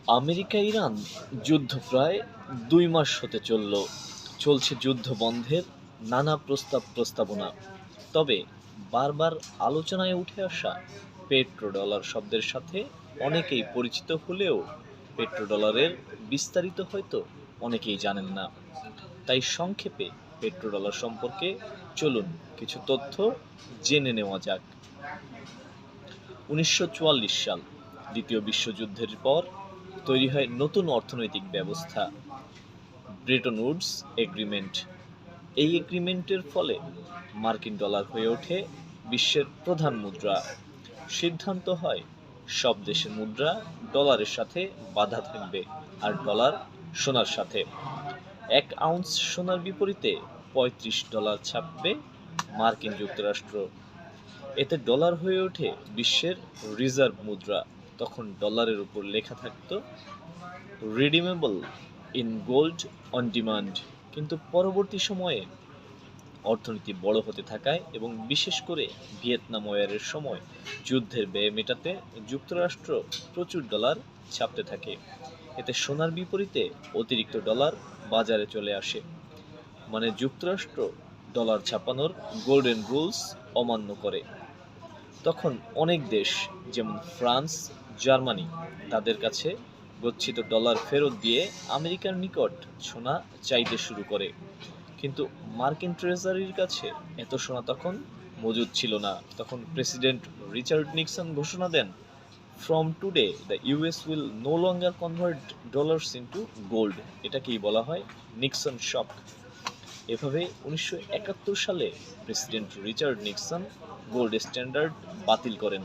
America Iran যুদ্ধ প্রায় ২ মাস হতে চলছে যুদ্ধ বন্ধের নানা প্রস্তাবনা। তবে বারবার আলোচনায় উঠে আসা পেট্রোডলার শব্দের সাথে অনেকেই পরিচিত হলেও পেট্রোডলারের বিস্তারিত হয়তো অনেকেই জানেন না। তাই সংক্ষেপে পেট্রোডলার সম্পর্কে চলুন কিছু তথ্য জেনে নেওয়া যাক। ১৯৪৪ সাল দ্বিতীয় বিশ্বযুদ্ধের পর তৈরি হয় নতুন অর্থনৈতিক ব্যবস্থা, ব্রেটন উডস এগ্রিমেন্ট। এই এগ্রিমেন্টের ফলে মার্কিন ডলার হয়ে ওঠে বিশ্বের প্রধান মুদ্রা। সিদ্ধান্ত হয় সব দেশের মুদ্রা ডলারের সাথে বাঁধা থাকবে, আর ডলার সোনার সাথে। ১ আউন্স সোনার বিপরীতে $৩৫ ছাপবে মার্কিন যুক্তরাষ্ট্র। এতে ডলার হয়ে ওঠে বিশ্বের রিজার্ভ মুদ্রা। তখন ডলারের উপর লেখা থাকতো redeemable in gold on demand. কিন্তু পরবর্তী সময়ে অর্থনীতি বড় হতে থাকায় এবং বিশেষ করে ভিয়েতনাম ওয়ারের সময় যুদ্ধের ব্যয় মেটাতে যুক্তরাষ্ট্র প্রচুর ডলার ছাপতে থাকে। এতে সোনার বিপরীতে অতিরিক্ত ডলার বাজারে চলে আসে। মানে যুক্তরাষ্ট্র ডলার ছাপানোর গোল্ডেন রুলস অমান্য করে। তখন অনেক দেশ যেমন ফ্রান্স, জার্মানি তাদের কাছে গচ্ছিত ডলার ফেরত দিয়ে আমেরিকার নিকট সোনা চাইতে শুরু করে। কিন্তু মার্কিন ট্রেজারির কাছে এত সোনা তখন মজুদ ছিল না। তখন প্রেসিডেন্ট রিচার্ড নিক্সন ঘোষণা দেন, from today the US will no longer convert dollars into gold. এটাকেই বলা হয় নিক্সন শক। এভাবে ১৯৭১ সালে president Richard Nixon gold standard বাতিল করেন।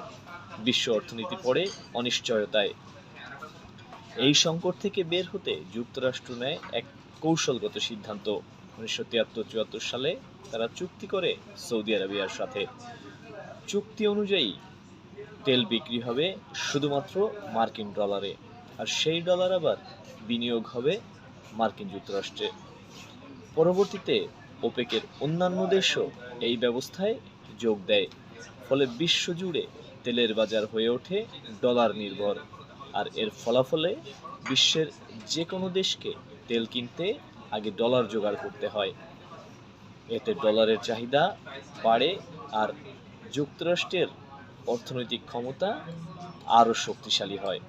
বিশ্ব অর্থনীতি পড়ে অনিশ্চয়তায়। এই সংকট থেকে বের হতে যুক্তরাষ্ট্র নেয় এক কৌশলগত সিদ্ধান্ত। ১৯৭৩-৭৪ সালে তারা চুক্তি করে সৌদি আরবিয়ার সাথে। চুক্তি অনুযায়ী তেল বিক্রি হবে শুধুমাত্র মার্কিন ডলারে, আর সেই ডলার আবার বিনিয়োগ হবে মার্কিন যুক্তরাষ্ট্রে। পরবর্তীতে ওপেকের অন্যান্য দেশও এই ব্যবস্থায় যোগ দেয়। ফলে বিশ্বজুড়ে তেলের বাজার হয়ে ওঠে ডলার নির্ভর। আর এর ফলাফলে বিশ্বের যে কোনো দেশকে তেল কিনতে আগে ডলার জোগাড় করতে হয়। এতে ডলারের চাহিদা বাড়ে আর যুক্তরাষ্ট্রের অর্থনৈতিক ক্ষমতা আরও শক্তিশালী হয়।